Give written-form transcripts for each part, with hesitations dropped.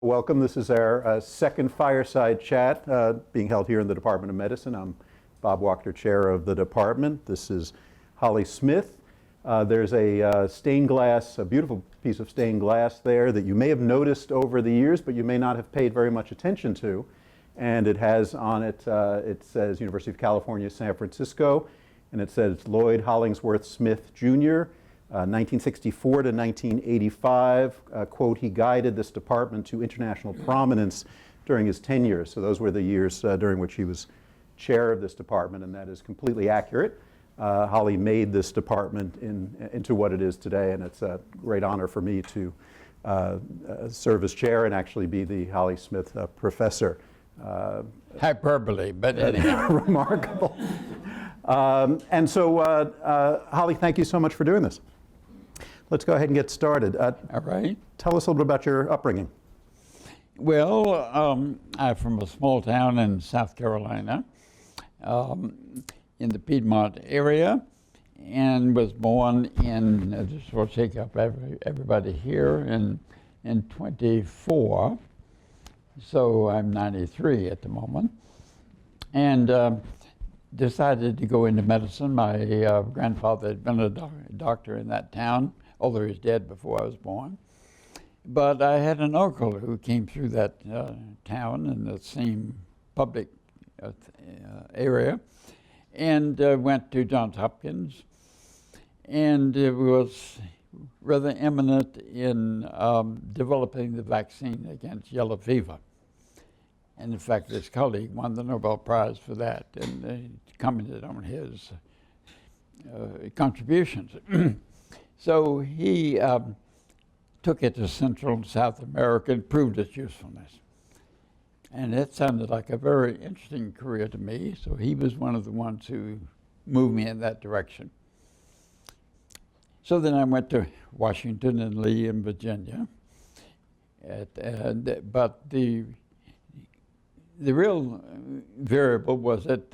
Welcome. This is our second fireside chat being held here in the Department of Medicine. I'm Bob Wachter, chair of the department. This is Holly Smith. There's a stained glass, a beautiful piece of stained glass there that you may have noticed over the years, but you may not have paid very much attention to. And it has on it, it says University of California, San Francisco, and it says Lloyd Hollingsworth Smith, Jr., 1964 to 1985, quote, he guided this department to international prominence during his tenure. So those were the years during which he was chair of this department, and that is completely accurate. Holly made this department into what it is today, and it's a great honor for me to serve as chair and actually be the Holly Smith professor. Hyperbole, but anyhow. Remarkable. And so, Holly, thank you so much for doing this. Let's go ahead and get started. All right. Tell us a little bit about your upbringing. Well, I'm from a small town in South Carolina, in the Piedmont area, and was born in, just for sake of everybody here, in 24. So I'm 93 at the moment. And decided to go into medicine. My grandfather had been a doctor in that town, although he was dead before I was born. But I had an uncle who came through that town in the same public area and went to Johns Hopkins and was rather eminent in developing the vaccine against yellow fever. And in fact, his colleague won the Nobel Prize for that and commented on his contributions. So he took it to Central and South America and proved its usefulness. And it sounded like a very interesting career to me, so he was one of the ones who moved me in that direction. So then I went to Washington and Lee in Virginia. But the real variable was that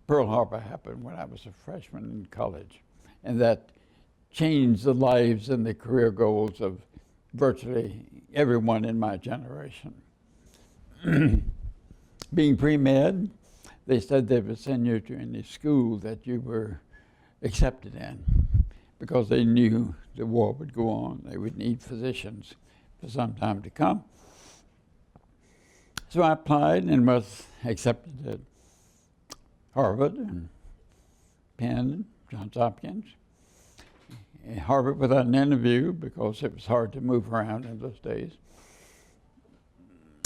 Pearl Harbor happened when I was a freshman in college, and that changed the lives and the career goals of virtually everyone in my generation. Being pre-med, they said they would send you to any school that you were accepted in, because they knew the war would go on. They would need physicians for some time to come. So I applied and was accepted at Harvard and Penn and Johns Hopkins. Harvard without an interview because it was hard to move around in those days.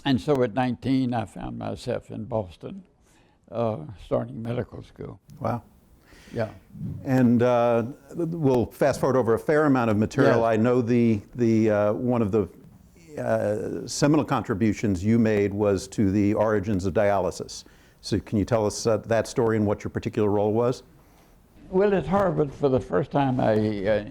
And so at 19, I found myself in Boston, starting medical school. Wow. Yeah. And we'll fast forward over a fair amount of material. Yes. I know the one of the seminal contributions you made was to the origins of dialysis. So can you tell us that story and what your particular role was? Well, at Harvard, for the first time, I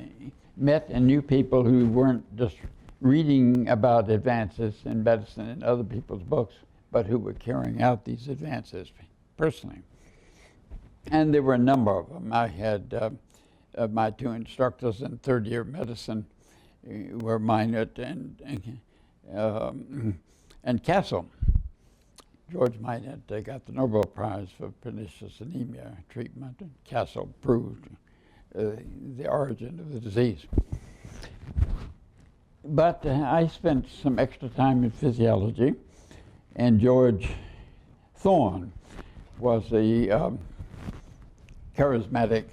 met and knew people who weren't just reading about advances in medicine in other people's books, but who were carrying out these advances personally. And there were a number of them. I had my two instructors in third year medicine were Minot and Castle. George Minot got the Nobel Prize for pernicious anemia treatment, and Castle proved the origin of the disease. But I spent some extra time in physiology, and George Thorne was the charismatic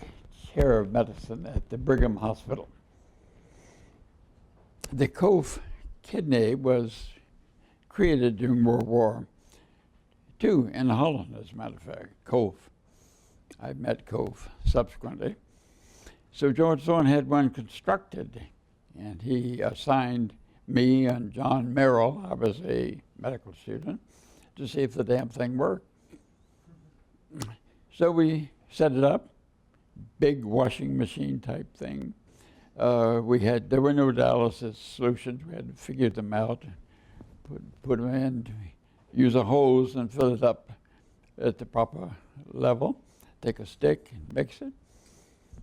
chair of medicine at the Brigham Hospital. The Cove kidney was created during World War II in Holland, as a matter of fact, Cove. I met Cove subsequently. So George Thorne had one constructed, and he assigned me and John Merrill, I was a medical student, to see if the damn thing worked. So we set it up, big washing machine type thing. There were no dialysis solutions. We had to figure them out, put them in, use a hose and fill it up at the proper level. Take a stick and mix it.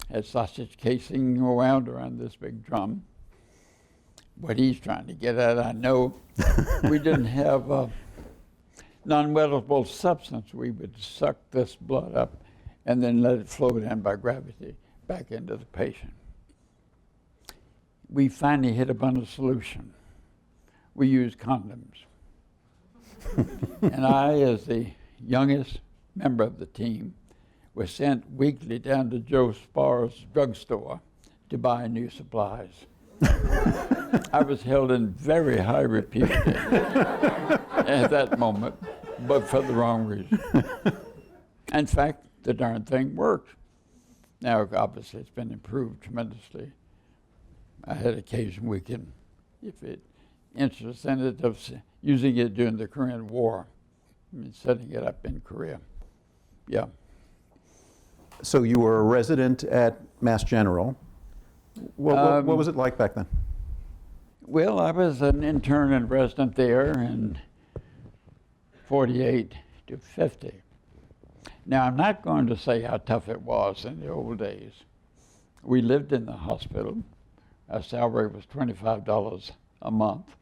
Had sausage casing around this big drum. what he's trying to get at, I know. We didn't have non-wettable substance. We would suck this blood up and then let it flow down by gravity back into the patient. We finally hit upon a solution. We used condoms. And I, as the youngest member of the team, was sent weekly down to Joe Sparr's drugstore to buy new supplies. I was held in very high repute at that moment, but for the wrong reason. In fact, the darn thing worked. Now, obviously, it's been improved tremendously. I had occasion we can, if it interests in it, of using it during the Korean War, setting it up in Korea. Yeah. So you were a resident at Mass General. What was it like back then? Well, I was an intern and resident there in 48 to 50. Now, I'm not going to say how tough it was in the old days. We lived in the hospital. Our salary was $25 a month.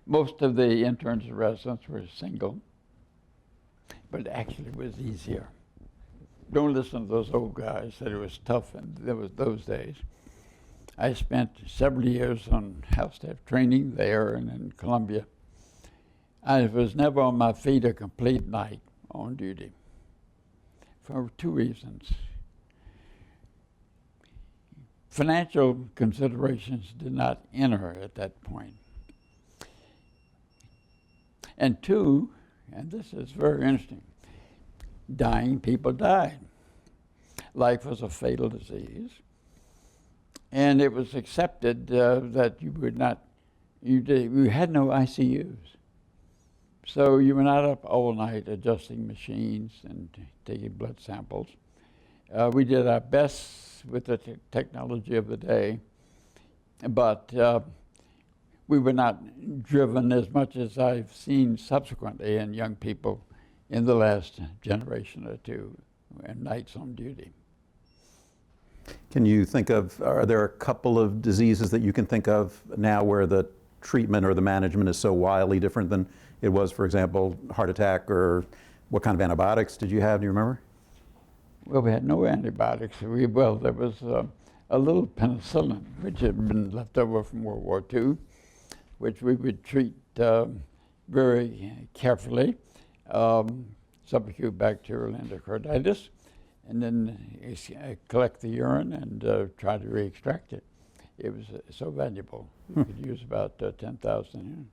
Most of the interns and residents were single, but actually it was easier. Don't listen to those old guys that it was tough in those days. I spent several years on house staff training there and in Columbia. I was never on my feet a complete night on duty for two reasons. Financial considerations did not enter at that point. And two, and this is very interesting, dying people died. Life was a fatal disease. And it was accepted that you would not, you had no ICUs. So you were not up all night adjusting machines and taking blood samples. We did our best with the technology of the day, but we were not driven as much as I've seen subsequently in young people in the last generation or two, and nights on duty. Can you think of, are there a couple of diseases that you can think of now where the treatment or the management is so wildly different than it was, for example, heart attack, or what kind of antibiotics did you have? Do you remember? Well, we had no antibiotics. There was a little penicillin, which had been left over from World War II, which we would treat very carefully, subacute bacterial endocarditis, and then collect the urine and try to re-extract it. It was so valuable. We could use about 10,000.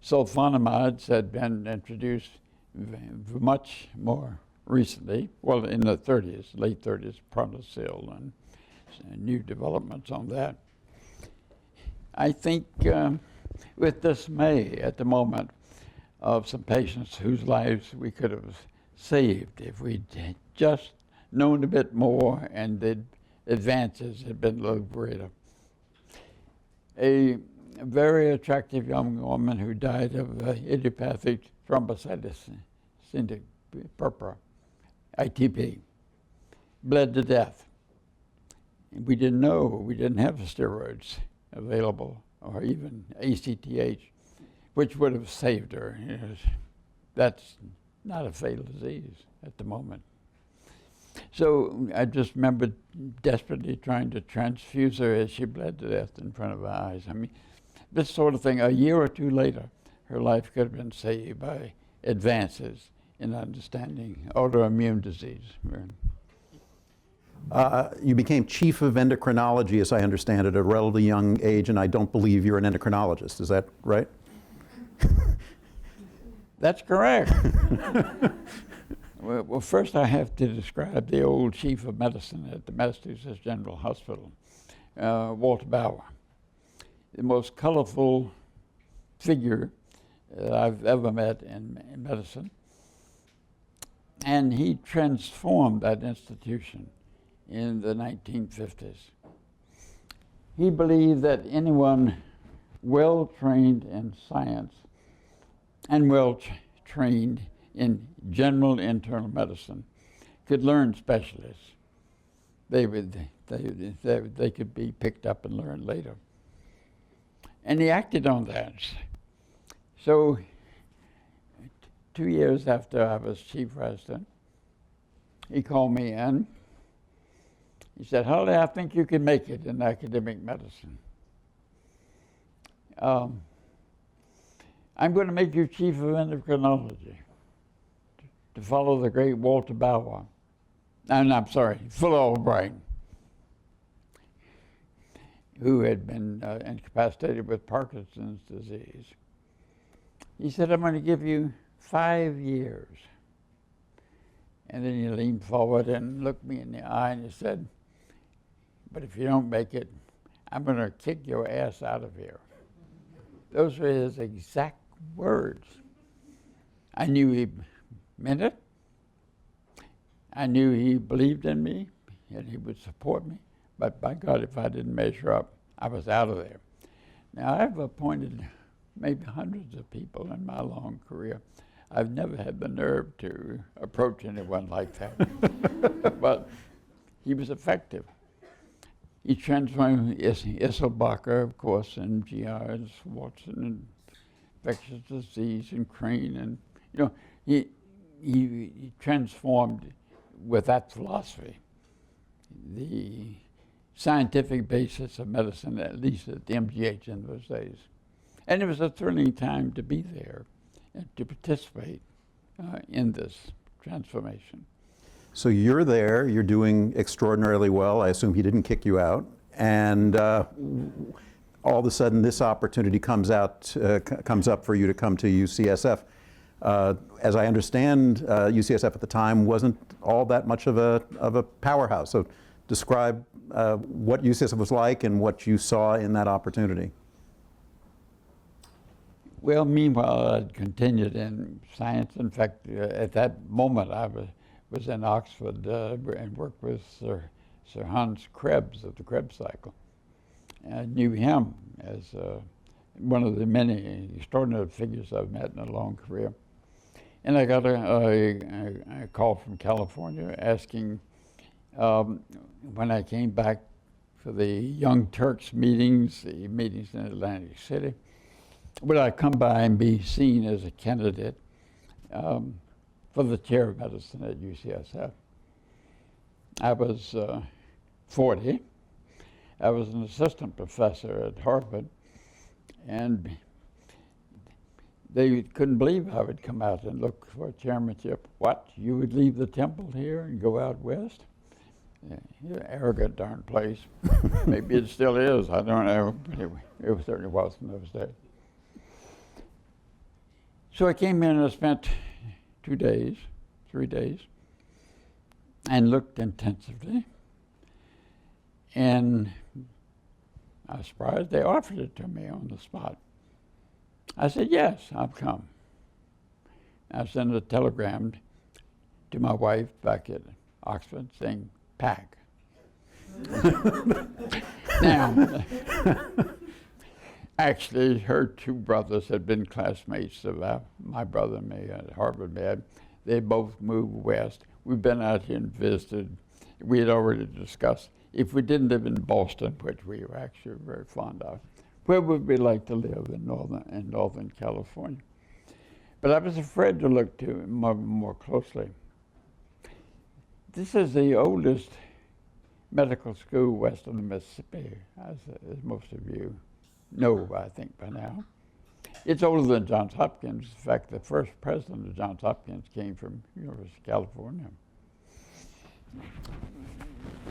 Sulfonamides had been introduced much more recently, well, in the 30s, late 30s, Pronicil and new developments on that. I think with dismay at the moment of some patients whose lives we could have saved if we'd just known a bit more and the advances had been a little greater. A very attractive young woman who died of idiopathic thrombocytopenia purpura, ITP, bled to death. We didn't know, we didn't have steroids available or even ACTH, which would have saved her. That's not a fatal disease at the moment. So I just remember desperately trying to transfuse her as she bled to death in front of our eyes. I mean, this sort of thing, a year or two later, her life could have been saved by advances in understanding autoimmune disease. You became chief of endocrinology, as I understand it, at a relatively young age, and I don't believe you're an endocrinologist. Is that right? That's correct. Well, first I have to describe the old chief of medicine at the Massachusetts General Hospital, Walter Bauer, the most colorful figure I've ever met in medicine. And he transformed that institution in the 1950s. He believed that anyone well-trained in science and well-trained in general internal medicine could learn specialists. they could be picked up and learned later. And he acted on that. So 2 years after I was chief resident, he called me in. He said, "Holly, I think you can make it in academic medicine. I'm going to make you chief of endocrinology to follow the great Walter Bauer. And I'm sorry, Fuller O'Brien, who had been incapacitated with Parkinson's disease." He said, "I'm going to give you 5 years." And then he leaned forward and looked me in the eye and he said, "But if you don't make it, I'm going to kick your ass out of here." Those were his exact words. I knew he meant it. I knew he believed in me and he would support me. But by God, if I didn't measure up, I was out of there. Now, I've appointed maybe hundreds of people in my long career. I've never had the nerve to approach anyone like that. But he was effective. He transformed Isselbacher, of course, and GIs, Watson, and infectious disease, and Crane, and he transformed with that philosophy the scientific basis of medicine, at least at the MGH in those days. And it was a thrilling time to be there and to participate in this transformation. So you're there, you're doing extraordinarily well. I assume he didn't kick you out. And all of a sudden this opportunity comes up for you to come to UCSF. As I understand, UCSF at the time wasn't all that much of a powerhouse. So describe what UCSF was like and what you saw in that opportunity. Well, meanwhile, I'd continued in science. In fact, at that moment, I was in Oxford and worked with Sir Hans Krebs of the Krebs cycle. And I knew him as one of the many extraordinary figures I've met in a long career. And I got a call from California asking, when I came back for the Young Turks meetings, the meetings in Atlantic City, would I come by and be seen as a candidate for the chair of medicine at UCSF. I was 40. I was an assistant professor at Harvard, and they couldn't believe I would come out and look for a chairmanship. What, you would leave the temple here and go out west? Yeah, arrogant darn place. Maybe it still is, I don't know, but it certainly was in those days. So I came in and I spent 3 days, and looked intensively. And I was surprised they offered it to me on the spot. I said, yes, I'll come. I sent a telegram to my wife back at Oxford saying, pack. Now, actually, her two brothers had been classmates of my brother and me at Harvard Med. They both moved west. We've been out here and visited. We had already discussed, if we didn't live in Boston, which we were actually very fond of, where would we like to live in Northern California? But I was afraid to look to more closely. This is the oldest medical school west of the Mississippi, as most of you know, I think, by now. It's older than Johns Hopkins. In fact, the first president of Johns Hopkins came from University of California.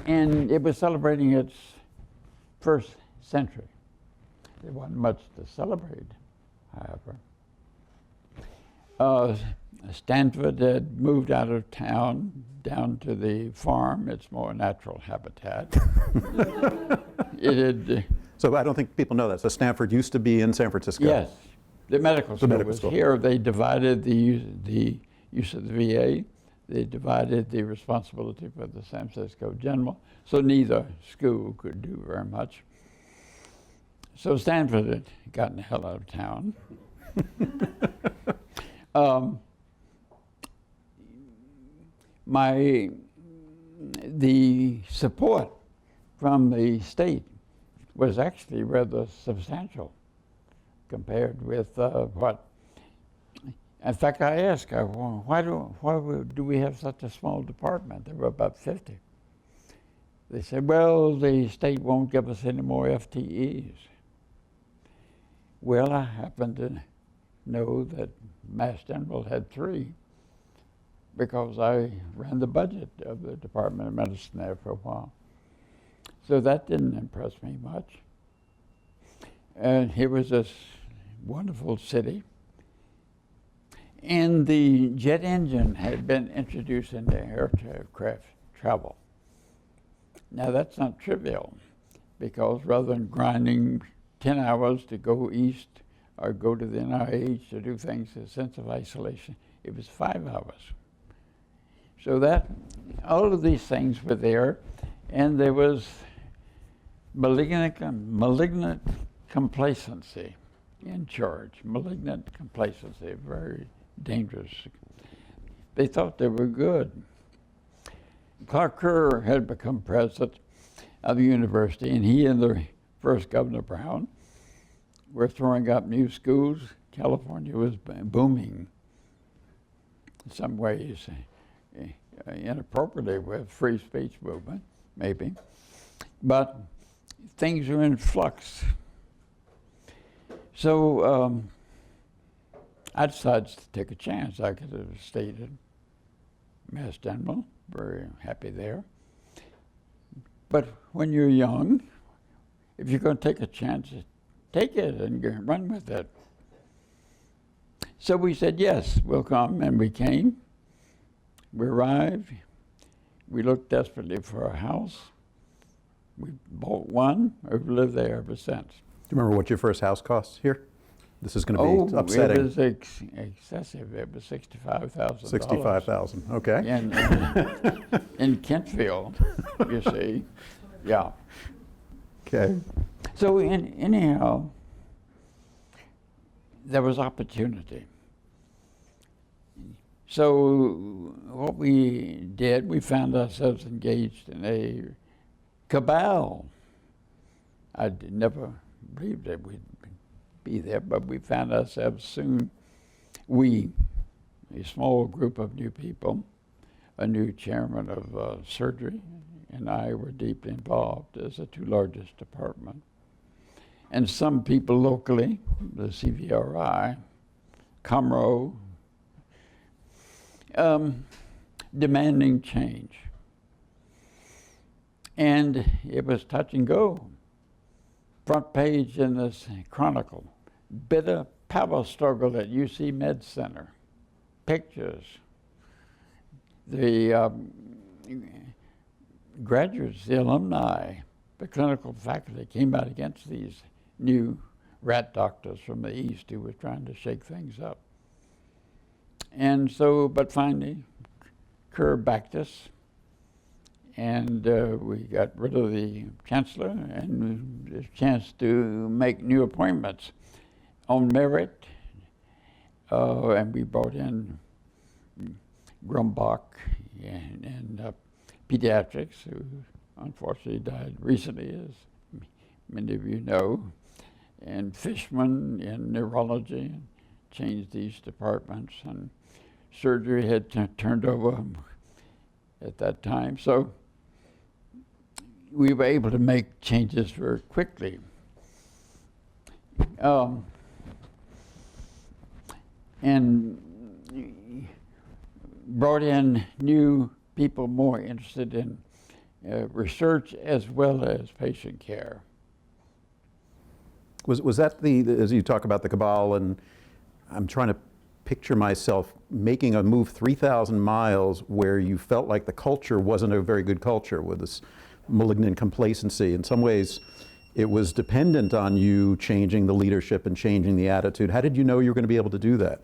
And it was celebrating its first century. There wasn't much to celebrate, however. Stanford had moved out of town down to the farm, its more natural habitat. It had... So I don't think people know that. So Stanford used to be in San Francisco. Yes, the medical school was here. They divided the use of the VA. They divided the responsibility for the San Francisco General. So neither school could do very much. So Stanford had gotten the hell out of town. the support from the state was actually rather substantial compared with what. In fact, I asked, well, why do we have such a small department? There were about 50. They said, well, the state won't give us any more FTEs. Well, I happen to know that Mass General had 3 because I ran the budget of the Department of Medicine there for a while. So that didn't impress me much. And here was this wonderful city. And the jet engine had been introduced into aircraft travel. Now that's not trivial, because rather than grinding 10 hours to go east or go to the NIH to do things, a sense of isolation, it was 5 hours. So that, all of these things were there, and there was malignant complacency in charge, malignant complacency, very dangerous. They thought they were good. Clark Kerr had become president of the university, and he and the first Governor Brown were throwing up new schools. California was booming in some ways, inappropriately with free speech movement, maybe. But things were in flux. So I decided to take a chance. I could have stayed at Mass General, very happy there. But when you're young, if you're going to take a chance, take it and run with it. So we said, yes, we'll come, and we came. We arrived. We looked desperately for a house. We bought one. We've lived there ever since. Do you remember what your first house cost here? This is going to be upsetting. It was excessive. It was $65,000. $65,000, okay. In Kentfield, you see. Yeah. Okay. So anyhow, there was opportunity. So what we did, we found ourselves engaged in a cabal. I never believed that we'd be there, but we found ourselves soon, a small group of new people, a new chairman of surgery, and I were deeply involved as the 2 largest department. And some people locally, the CVRI, Comro, demanding change. And it was touch and go. Front page in this Chronicle, bitter power struggle at UC Med Center. Pictures. The graduates, the alumni, the clinical faculty came out against these new rat doctors from the East who were trying to shake things up. And so, but finally, Kerr backed us, and we got rid of the chancellor and the chance to make new appointments on merit. And we brought in Grumbach and pediatrics, who unfortunately died recently, as many of you know, and Fishman in neurology, changed these departments, and surgery had turned over at that time. So we were able to make changes very quickly. And brought in new people more interested in research as well as patient care. Was that as you talk about the cabal, and I'm trying to picture myself making a move 3,000 miles where you felt like the culture wasn't a very good culture with this malignant complacency. In some ways, it was dependent on you changing the leadership and changing the attitude. How did you know you were going to be able to do that?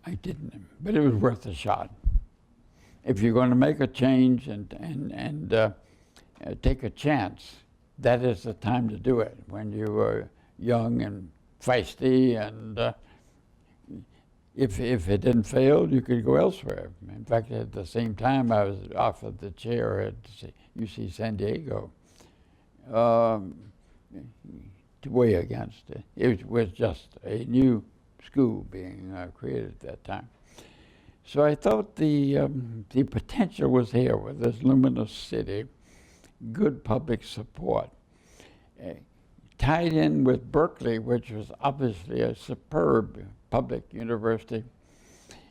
I didn't, but it was worth a shot. If you're going to make a change and take a chance, that is the time to do it, when you are young and feisty and if it didn't fail, you could go elsewhere. In fact, at the same time, I was offered the chair at UC San Diego to weigh against it. It was just a new school being created at that time. So I thought the potential was here with this luminous city, good public support, tied in with Berkeley, which was obviously a superb public university.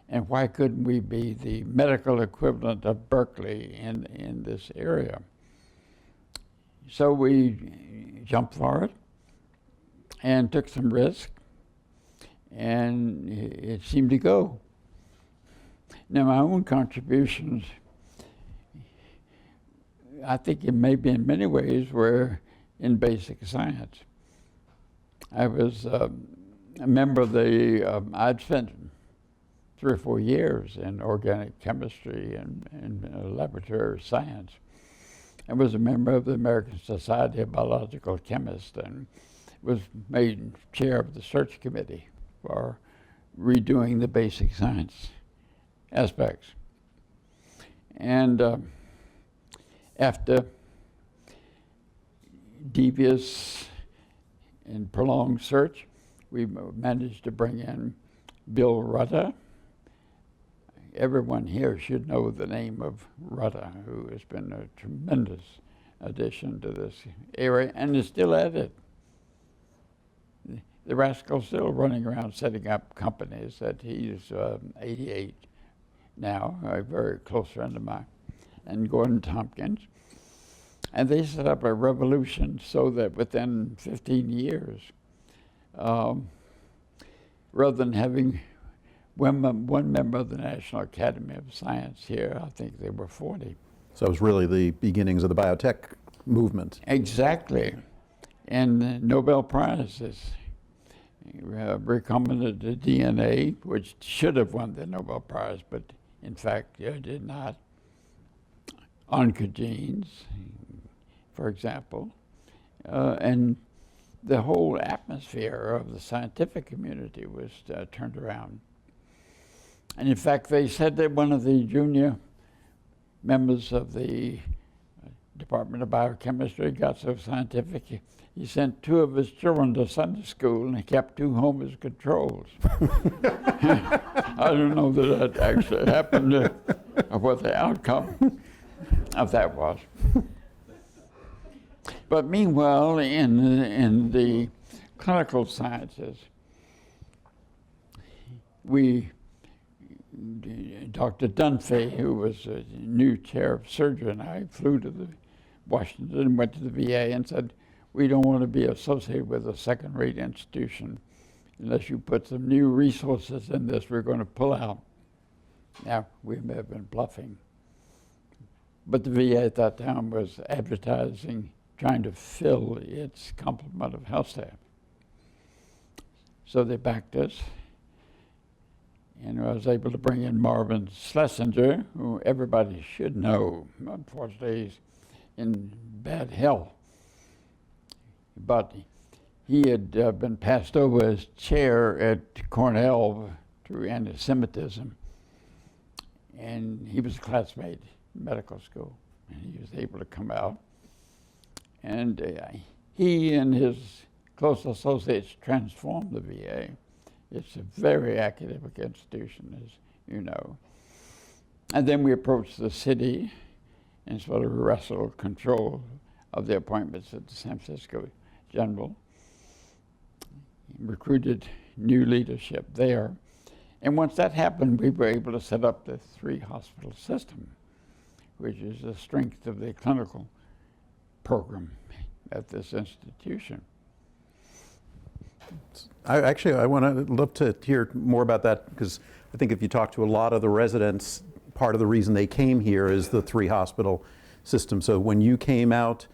And why couldn't we be the medical equivalent of Berkeley in this area? So we jumped for it and took some risk, and it seemed to go. Now, my own contributions, I think it may be in many ways, were in basic science. I was a member of I'd spent 3 or 4 years in organic chemistry and laboratory science. I was a member of the American Society of Biological Chemists and was made chair of the search committee for redoing the basic science aspects. And after devious and prolonged search, we managed to bring in Bill Rutter. Everyone here should know the name of Rutter, who has been a tremendous addition to this area and is still at it. The rascal's still running around setting up companies. That he's 88 now, a very close friend of mine, and Gordon Tompkins. And they set up a revolution so that within 15 years, rather than having one member of the National Academy of Science here, I think there were 40. So it was really the beginnings of the biotech movement. Exactly. And Nobel Prizes. Recombinant DNA, which should have won the Nobel Prize, but in fact did not. Oncogenes, for example, and the whole atmosphere of the scientific community was turned around. And in fact, they said that one of the junior members of the Department of Biochemistry got so scientific, he sent 2 of his children to Sunday school and he kept 2 home as controls. I don't know that that actually happened or what the outcome of that was. But meanwhile, in the clinical sciences, Dr. Dunphy, who was a new chair of surgery, and I flew to Washington and went to the VA and said, we don't want to be associated with a second-rate institution. Unless you put some new resources in this, we're going to pull out. Now, we may have been bluffing. But the VA at that time was advertising, trying to fill its complement of health staff. So they backed us. And I was able to bring in Marvin Schlesinger, who everybody should know. Unfortunately, he's in bad health. But he had been passed over as chair at Cornell through anti-Semitism. And he was a classmate in medical school. And he was able to come out. And he and his close associates transformed the VA. It's a very academic institution, as you know. And then we approached the city and sort of wrestled control of the appointments at the San Francisco General. Recruited new leadership there. And once that happened, we were able to set up the 3-hospital system, which is the strength of the clinical program at this institution. I want to love to hear more about that, because I think if you talk to a lot of the residents, part of the reason they came here is the 3-hospital system. So when you came out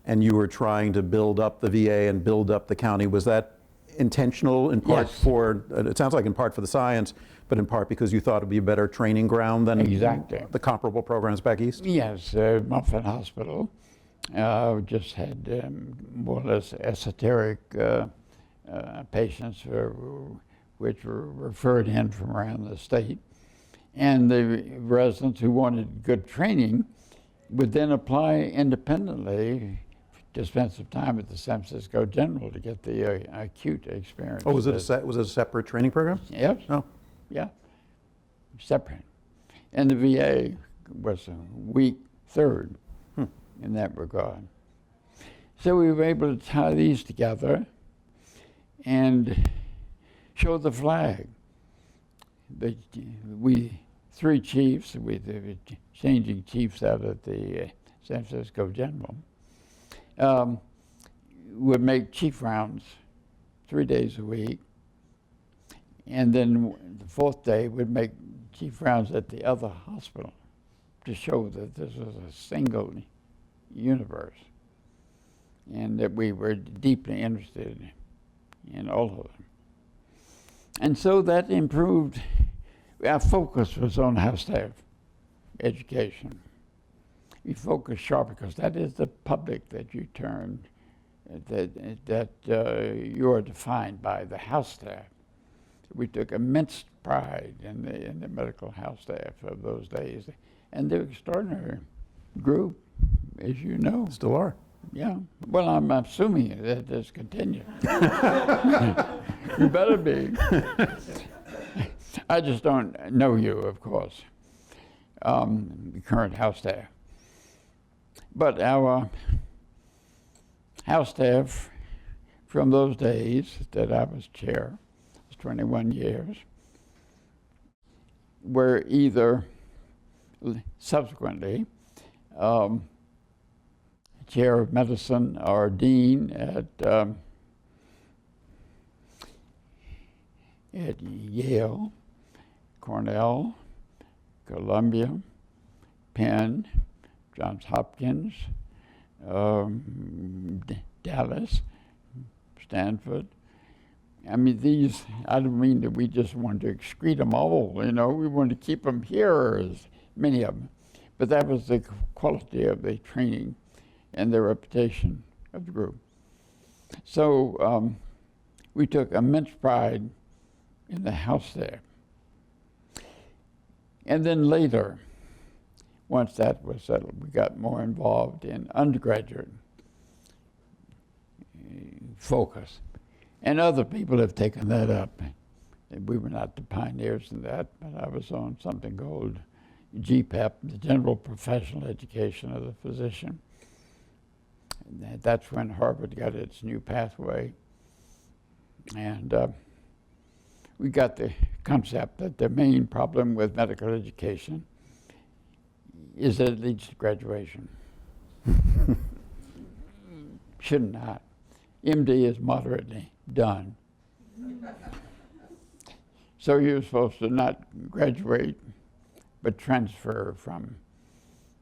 and you were trying to build up the VA and build up the county, was that intentional in part? Yes. For, it sounds like in part for the science, but in part because you thought it would be a better training ground than Exactly. the comparable programs back east? Yes, Muffin Hospital just had more or less esoteric patients who which were referred in from around the state. And the residents who wanted good training would then apply independently to spend some time at the San Francisco General to get the acute experience. Oh, was it a separate training program? Yes. Oh. Yeah. Separate. And the VA was a weak third in that regard. So we were able to tie these together and show the flag. We three chiefs, we were changing chiefs out at the San Francisco General, would make chief rounds 3 days a week, and then the fourth day would make chief rounds at the other hospital to show that this was a single universe and that we were deeply interested in all of them. And so that improved. Our focus was on house staff education. We focused sharp because that is the public that you turn, that you are defined by, the house staff. We took immense pride in the medical house staff of those days. And they're an extraordinary group, as you know. Still are. Yeah. Well, I'm assuming that this continues. You better be. I just don't know you, of course, the current house staff. But our house staff from those days that I was chair, it was 21 years, were either subsequently chair of medicine or dean at Yale, Cornell, Columbia, Penn, Johns Hopkins, Dallas, Stanford. I mean, these, I don't mean that we just wanted to excrete them all, you know, we wanted to keep them here, as many of them. But that was the quality of the training and the reputation of the group. So we took immense pride in the house staff. And then later, once that was settled, we got more involved in undergraduate focus. And other people have taken that up. We were not the pioneers in that, but I was on something called GPEP, the General Professional Education of the Physician. And that's when Harvard got its new pathway. And we got the concept that the main problem with medical education is that it leads to graduation. Should not. MD is moderately done. So you're supposed to not graduate, but transfer from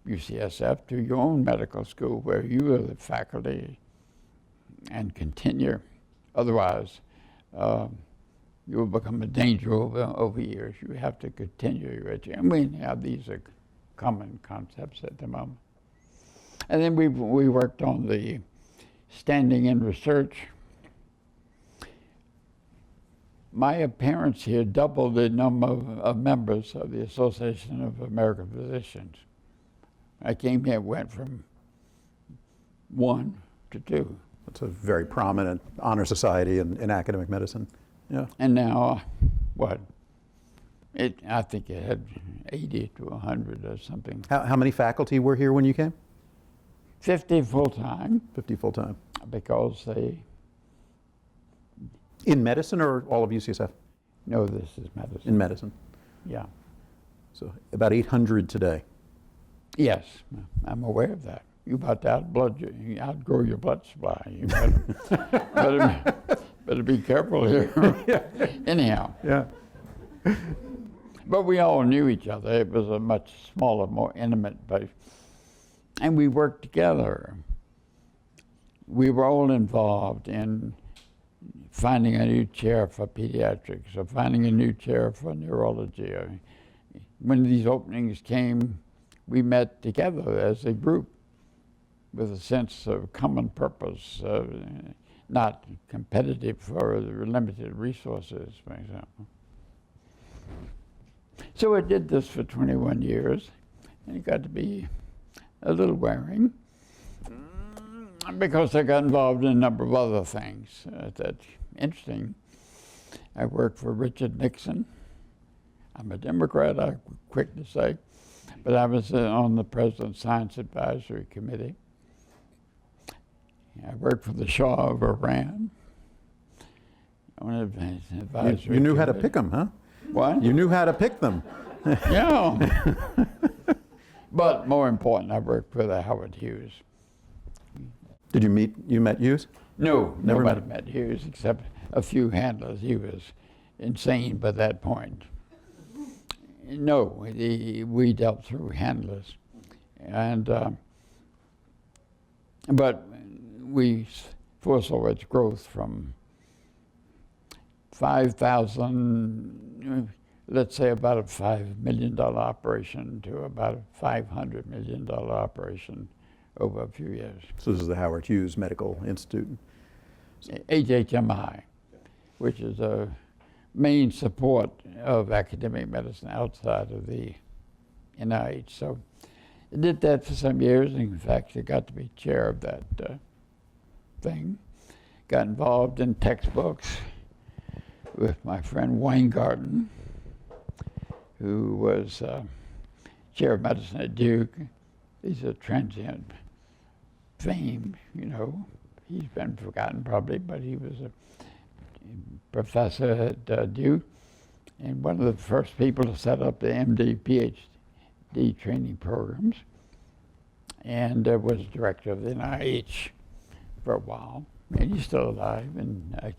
UCSF to your own medical school where you are the faculty and continue. Otherwise, you will become a danger over years. You have to continue your education. I mean, yeah, these are common concepts at the moment. And then we worked on the standing in research. My appearance here doubled the number of members of the Association of American Physicians. I came here, went from 1 to 2. It's a very prominent honor society in academic medicine. Yeah. And now, what? I think it had 80 to 100 or something. How many faculty were here when you came? 50 full-time. 50 full-time. Because they... In medicine or all of UCSF? No, this is medicine. In medicine. Yeah. So about 800 today. Yes, I'm aware of that. You about to outgrow your blood supply. You better be careful here. Yeah. Anyhow. Yeah. But we all knew each other. It was a much smaller, more intimate base. And we worked together. We were all involved in finding a new chair for pediatrics or finding a new chair for neurology. When these openings came, we met together as a group with a sense of common purpose. not competitive for the limited resources, for example. So I did this for 21 years, and it got to be a little wearing because I got involved in a number of other things that's interesting. I worked for Richard Nixon. I'm a Democrat, I'm quick to say, but I was on the President's Science Advisory Committee. I worked for the Shah of Iran on an advisory You knew how to committee. pick them, huh? What? You knew how to pick them. Yeah. But more important, I worked with Howard Hughes. Did you met Hughes? No, Never nobody met Hughes except a few handlers. He was insane by that point. No, we dealt through handlers. And, but we foresaw its growth from 5,000, let's say about a $5 million operation to about a $500 million operation over a few years. So this is the Howard Hughes Medical Institute. HHMI, which is a main support of academic medicine outside of the NIH. So I did that for some years. In fact, I got to be chair of that thing. Got involved in textbooks with my friend Weingarten, who was chair of medicine at Duke. He's a transient fame, you know. He's been forgotten probably, but he was a professor at Duke and one of the first people to set up the MD, PhD training programs, and was director of the NIH for a while. And he's still alive, and I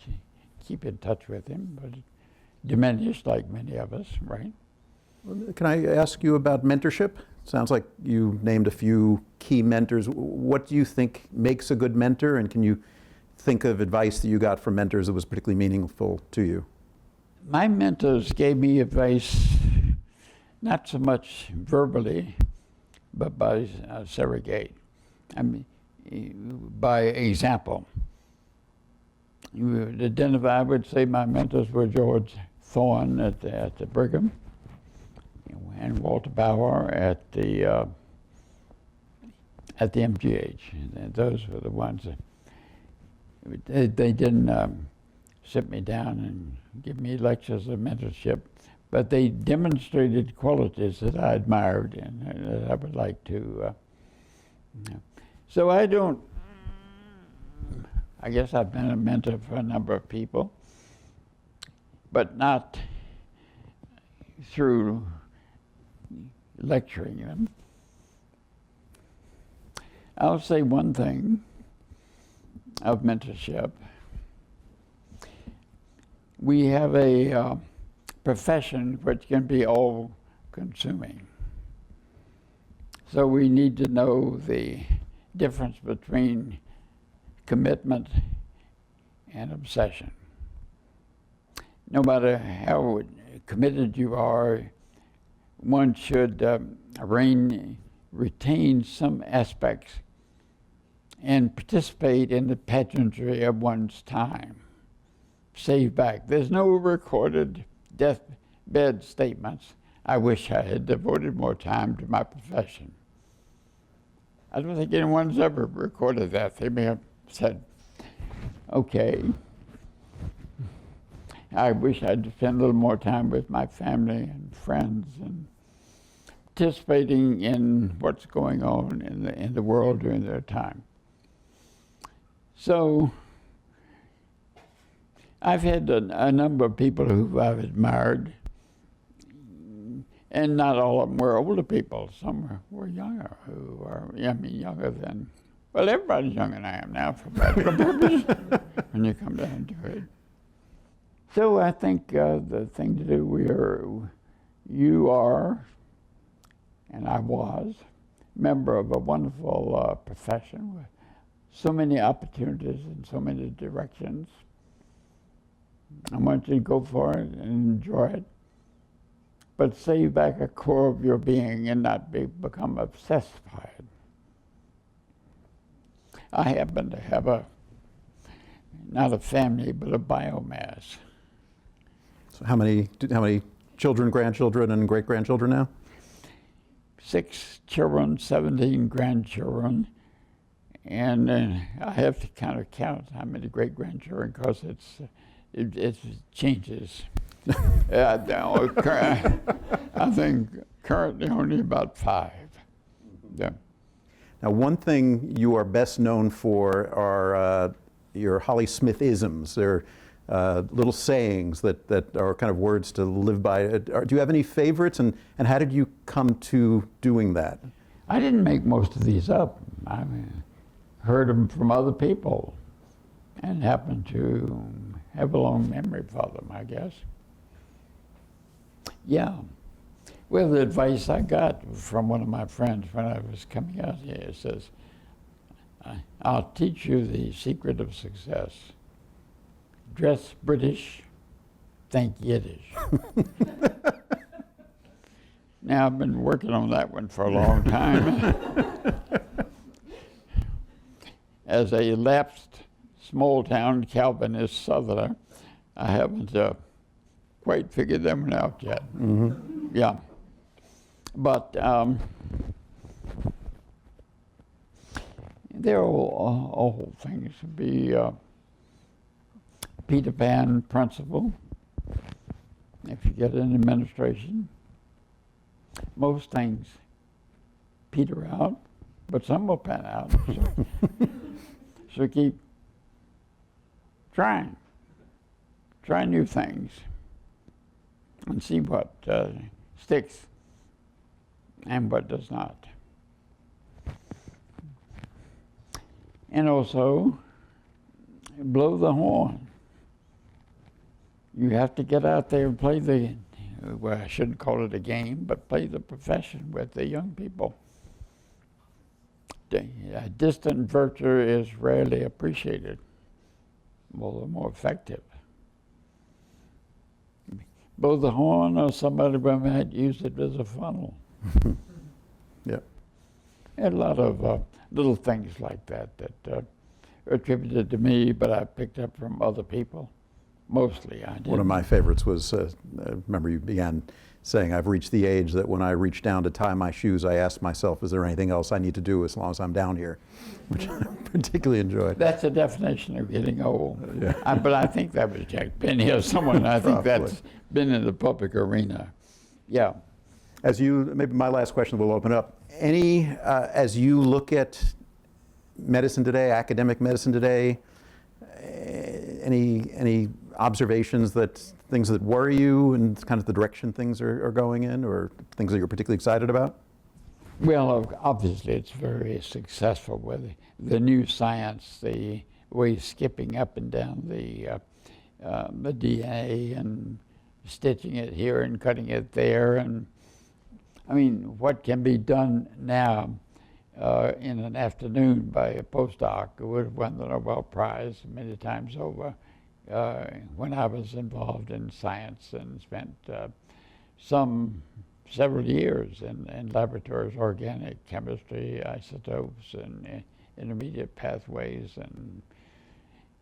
keep in touch with him, but diminished like many of us, right? Can I ask you about mentorship? Sounds like you named a few key mentors. What do you think makes a good mentor, and can you think of advice that you got from mentors that was particularly meaningful to you? My mentors gave me advice, not so much verbally, but by surrogate. I mean, by example. You would identify, I would say my mentors were George Thorne at the Brigham, and Walter Bauer at the MGH. And those were the ones that they didn't sit me down and give me lectures of mentorship, but they demonstrated qualities that I admired and that I would like to. So I guess I've been a mentor for a number of people, but not through lecturing them. I'll say one thing of mentorship. We have a profession which can be all-consuming. So we need to know the difference between commitment and obsession. No matter how committed you are, one should retain some aspects and participate in the pageantry of one's time. Save back. There's no recorded deathbed statements. I wish I had devoted more time to my profession. I don't think anyone's ever recorded that. They may have said, okay, I wish I'd spent a little more time with my family and friends and participating in what's going on in the world during their time. So I've had a number of people who I've admired, and not all of them were older people. Some were younger, who are, younger than, well, everybody's younger than I am now for practical purposes when you come down to it. So I think the thing to do, you are, and I was, member of a wonderful profession with so many opportunities in so many directions. I want you to go for it and enjoy it, but save back a core of your being and not become obsessed by it. I happen to have not a family, but a biomass. So how many children, grandchildren, and great-grandchildren now? 6 children, 17 grandchildren, and I have to kind of count how many great-grandchildren because it changes. I think currently only about 5. Yeah. Now, one thing you are best known for are your Holly Smith-isms. They're little sayings that are kind of words to live by. Do you have any favorites, and how did you come to doing that? I didn't make most of these up. I heard them from other people and happened to have a long memory for them, I guess. Yeah. Well, the advice I got from one of my friends when I was coming out here says, I'll teach you the secret of success. Dress British, think Yiddish. Now, I've been working on that one for a long time. As a lapsed small-town Calvinist Southerner, I haven't quite figured that one out yet. Mm-hmm. Yeah. But there are all things to be Peter Pan principle. If you get an administration, most things peter out, but some will pan out. So keep trying. Try new things and see what sticks and what does not. And also, blow the horn. You have to get out there and play well, I shouldn't call it a game, but play the profession with the young people. A distant virtue is rarely appreciated, although more effective. Blow the horn, or somebody might use it as a funnel. Yeah. And a lot of little things like that are attributed to me, but I picked up from other people. Mostly I did. One of my favorites was, I remember you began saying, I've reached the age that when I reach down to tie my shoes, I ask myself, is there anything else I need to do as long as I'm down here? Which I particularly enjoyed. That's a definition of getting old. Yeah. But I think that was Jack Penny or someone. I think Probably. that's been in the public arena. Yeah. As you, maybe my last question will open up. As you look at medicine today, academic medicine today, any observations things that worry you and kind of the direction things are going in, or things that you're particularly excited about? Well, obviously it's very successful with the new science, the way skipping up and down the DNA and stitching it here and cutting it there. And I mean, what can be done now in an afternoon by a postdoc who would have won the Nobel Prize many times over when I was involved in science and spent several years in laboratories, organic chemistry, isotopes, and intermediate pathways, and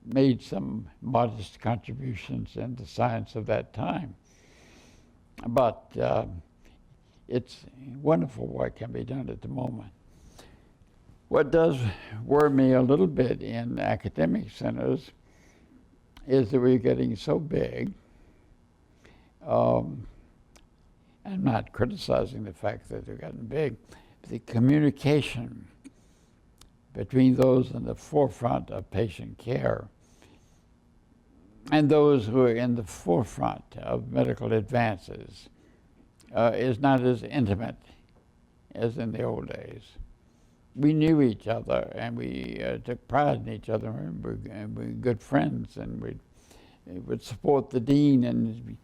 made some modest contributions in the science of that time. But it's wonderful what can be done at the moment. What does worry me a little bit in academic centers is that we're getting so big. I'm not criticizing the fact that they've gotten big. The communication between those in the forefront of patient care and those who are in the forefront of medical advances is not as intimate as in the old days. We knew each other, and we took pride in each other, and we were good friends, and we would support the dean, and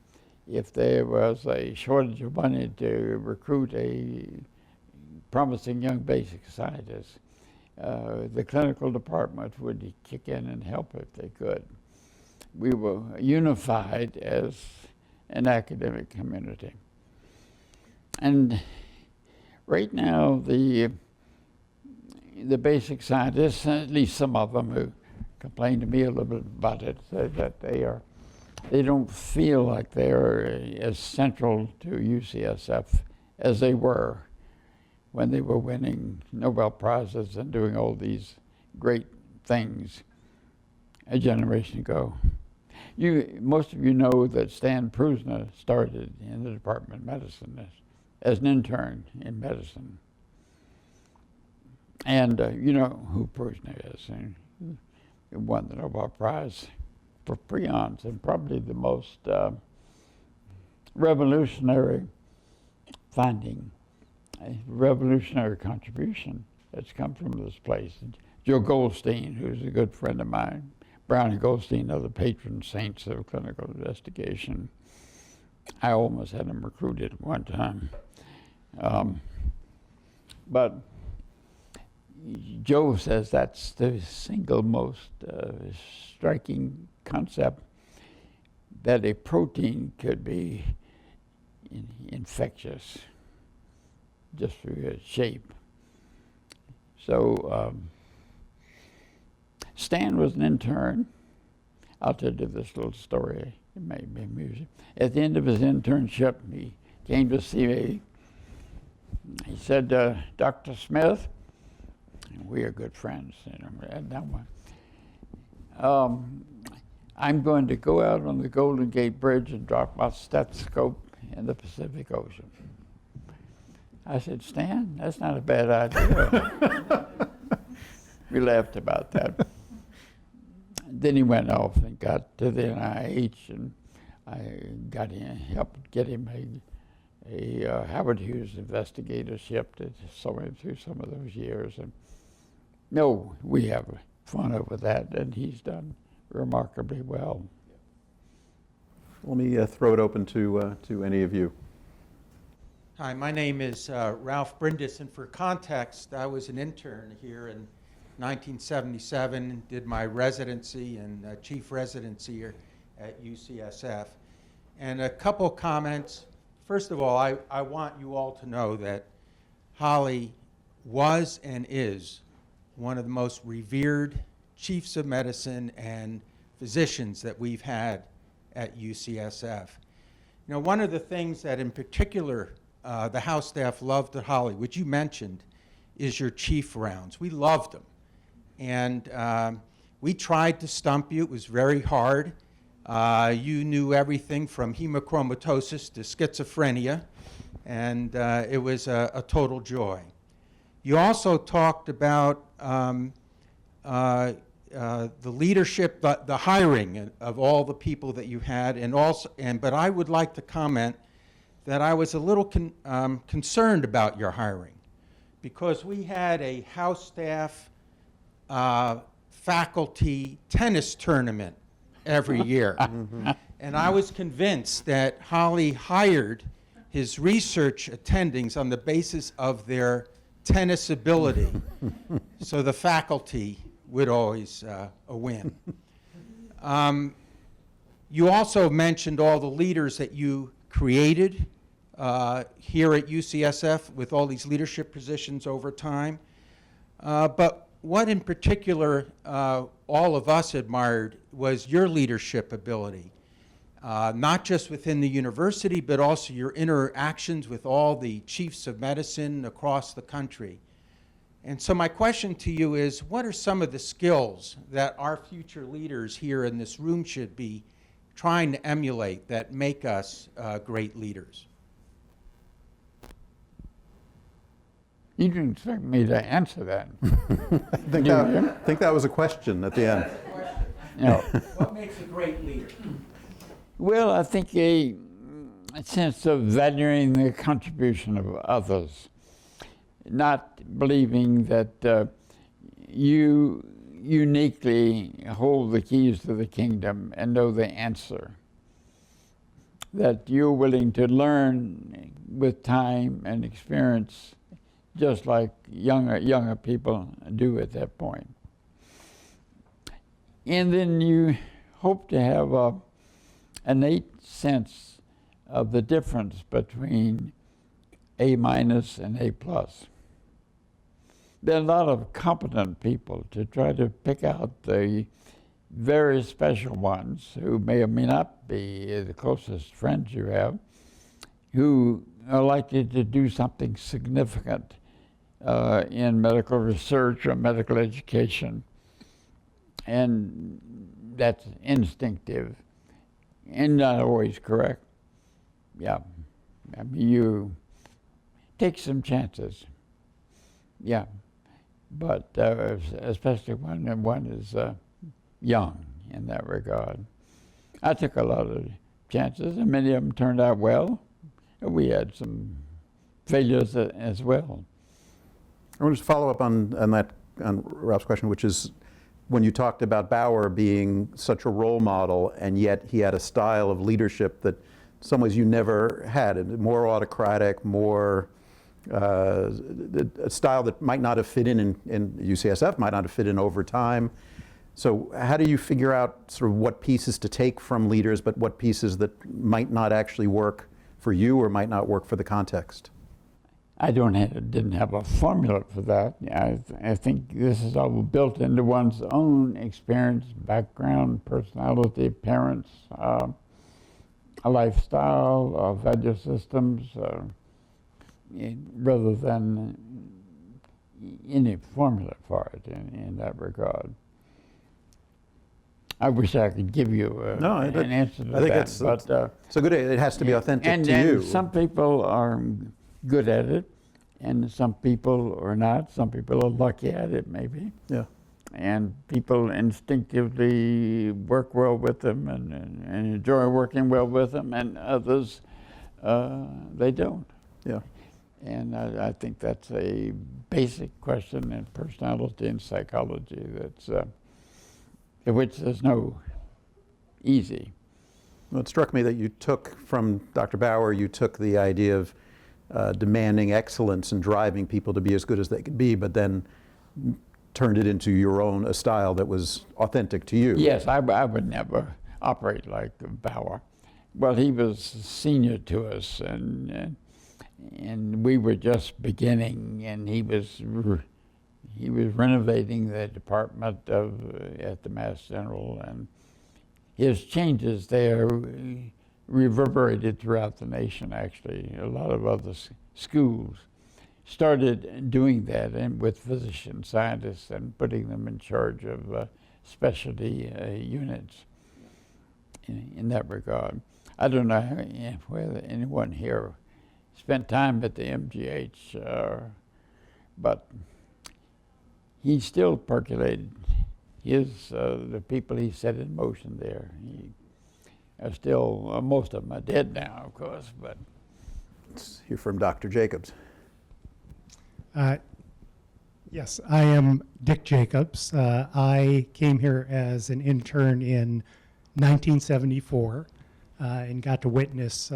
if there was a shortage of money to recruit a promising young basic scientist, the clinical department would kick in and help if they could. We were unified as an academic community. And right now, the basic scientists, at least some of them who complained to me a little bit about it, said that they don't feel like they're as central to UCSF as they were when they were winning Nobel Prizes and doing all these great things a generation ago. Most of you know that Stan Prusner started in the Department of Medicine as an intern in medicine. And you know who Prusner is. And he won the Nobel Prize for prions, and probably the most revolutionary finding, a revolutionary contribution that's come from this place. Joe Goldstein, who's a good friend of mine, Brown and Goldstein are the patron saints of clinical investigation. I almost had him recruited at one time. But Joe says that's the single most striking concept, that a protein could be infectious just through its shape. So Stan was an intern. I'll tell you this little story. It may be amusing. At the end of his internship, he came to see me. He said, Dr. Smith, we are good friends, you know, at that one. I'm going to go out on the Golden Gate Bridge and drop my stethoscope in the Pacific Ocean. I said, Stan, that's not a bad idea. We laughed about that. Then he went off and got to the NIH, and I got him, helped get him a Howard Hughes investigatorship that saw him through some of those years. And no, we have fun over that, and he's done remarkably well. Let me throw it open to any of you. Hi, my name is Ralph Brindis, and for context, I was an intern here in 1977, did my residency and chief residency here at UCSF. And a couple comments. First of all, I want you all to know that Holly was and is one of the most revered chiefs of medicine and physicians that we've had at UCSF. You know, one of the things that in particular the House staff loved at Holly, which you mentioned, is your chief rounds. We loved them. And we tried to stump you. It was very hard. You knew everything from hemochromatosis to schizophrenia, and it was a total joy. You also talked about the leadership, the hiring of all the people that you had, but I would like to comment that I was a little concerned about your hiring, because we had a House staff faculty tennis tournament every year. And I was convinced that Holly hired his research attendings on the basis of their tennis ability. So the faculty would always win. You also mentioned all the leaders that you created here at UCSF with all these leadership positions over time. But what in particular all of us admired was your leadership ability, not just within the university, but also your interactions with all the chiefs of medicine across the country. And so my question to you is, what are some of the skills that our future leaders here in this room should be trying to emulate that make us great leaders? You didn't expect me to answer that. I think that was a question at the end. No. What makes a great leader? Well, I think a sense of valuing the contribution of others, not believing that you uniquely hold the keys to the kingdom and know the answer, that you're willing to learn with time and experience, just like younger people do at that point. And then you hope to have an innate sense of the difference between A- and A+. there are a lot of competent people to try to pick out the very special ones who may or may not be the closest friends you have, who are likely to do something significant in medical research or medical education. And that's instinctive and not always correct. Yeah, I mean, you take some chances. Yeah, but especially when one is young in that regard. I took a lot of chances, and many of them turned out well. We had some failures as well. I want to follow up on Ralph's question, which is when you talked about Bauer being such a role model, and yet he had a style of leadership that in some ways you never had, more autocratic, more a style that might not have fit in UCSF, might not have fit in over time. So how do you figure out sort of what pieces to take from leaders, but what pieces that might not actually work for you or might not work for the context? I didn't have a formula for that. I think this is all built into one's own experience, background, personality, parents, a lifestyle, value systems, rather than any formula for it in that regard. I wish I could give you an answer to that. But so good. It has to be authentic to you. And some people are good at it, and some people are not. Some people are lucky at it, maybe. Yeah. And people instinctively work well with them and enjoy working well with them, and others, they don't. Yeah. And I think that's a basic question in personality and psychology that's which there's no easy. Well, it struck me that you took from Dr. Bauer, you took the idea of demanding excellence and driving people to be as good as they could be, but then turned it into your own, a style that was authentic to you. Yes, I would never operate like Bauer. Well, he was senior to us, and we were just beginning, and he was renovating the department at the Mass General, and his changes there reverberated throughout the nation, actually. A lot of other schools started doing that, and with physician scientists and putting them in charge of specialty units in that regard. I don't know whether anyone here spent time at the MGH, but he still percolated the people he set in motion there. He are still, most of them are dead now, of course, but. Let's hear from Dr. Jacobs. Yes, I am Dick Jacobs. I came here as an intern in 1974 and got to witness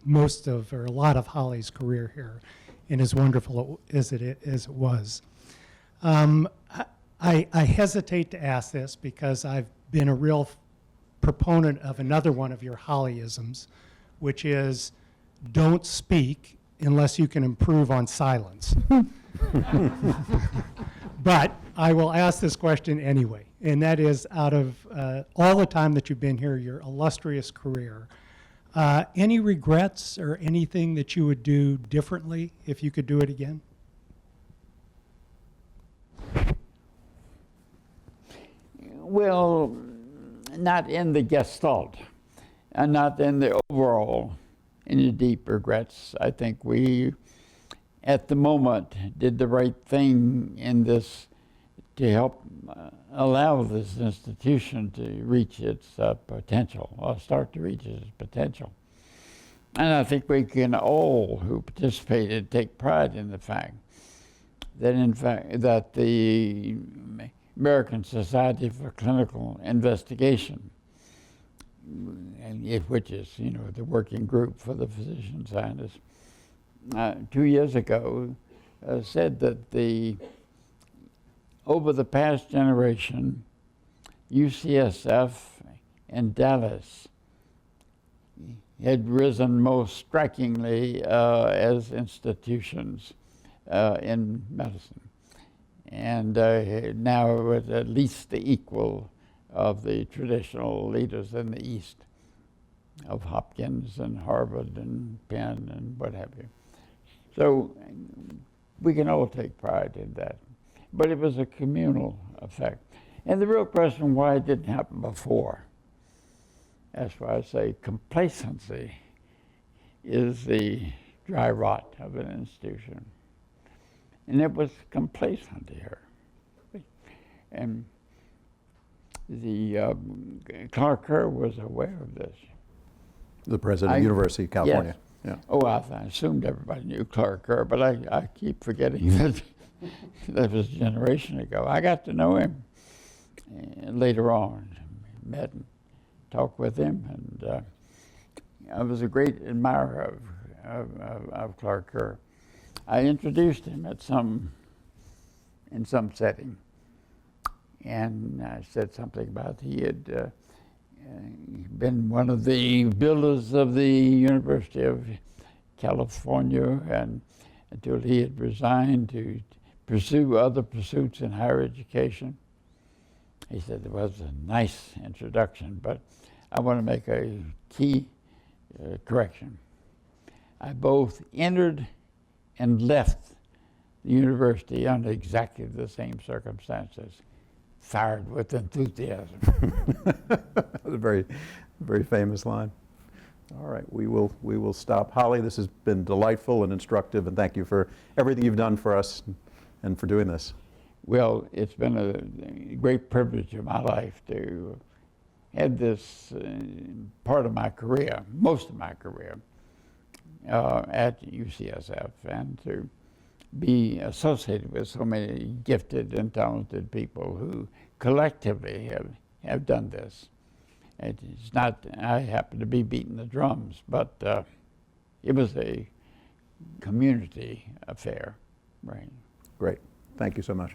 most of, or a lot of Holly's career here, and as wonderful as it was. I hesitate to ask this because I've been a real proponent of another one of your Hollyisms, which is don't speak unless you can improve on silence. But I will ask this question anyway, and that is, out of all the time that you've been here, your illustrious career, any regrets or anything that you would do differently if you could do it again? Well, not in the gestalt, and not in the overall, any deep regrets. I think we, at the moment, did the right thing in this to help allow this institution to reach its potential, or start to reach its potential. And I think we can all who participated take pride in the fact that the American Society for Clinical Investigation, which is, the working group for the physician scientists, 2 years ago said that over the past generation, UCSF and Dallas had risen most strikingly as institutions in medicine. and now with at least the equal of the traditional leaders in the East, of Hopkins and Harvard and Penn and what have you. So we can all take pride in that. But it was a communal effect. And the real question why it didn't happen before, that's why I say complacency is the dry rot of an institution. And it was complacent here. And the Clark Kerr was aware of this. The president of the University of California. Yes. Yeah. Oh, I assumed everybody knew Clark Kerr, but I keep forgetting that that was a generation ago. I got to know him later on, met and talked with him, and I was a great admirer of Clark Kerr. I introduced him in some setting, and I said something about he had been one of the builders of the University of California, and until he had resigned to pursue other pursuits in higher education. He said it was a nice introduction, but I want to make a key correction. I both entered and left the university under exactly the same circumstances, fired with enthusiasm. A very, very famous line. All right, we will stop. Holly, this has been delightful and instructive, and thank you for everything you've done for us and for doing this. Well, it's been a great privilege of my life to have this part of my career, most of my career, at UCSF, and to be associated with so many gifted and talented people who collectively have done this. It's not, I happen to be beating the drums, but it was a community affair, right? Great. Thank you so much.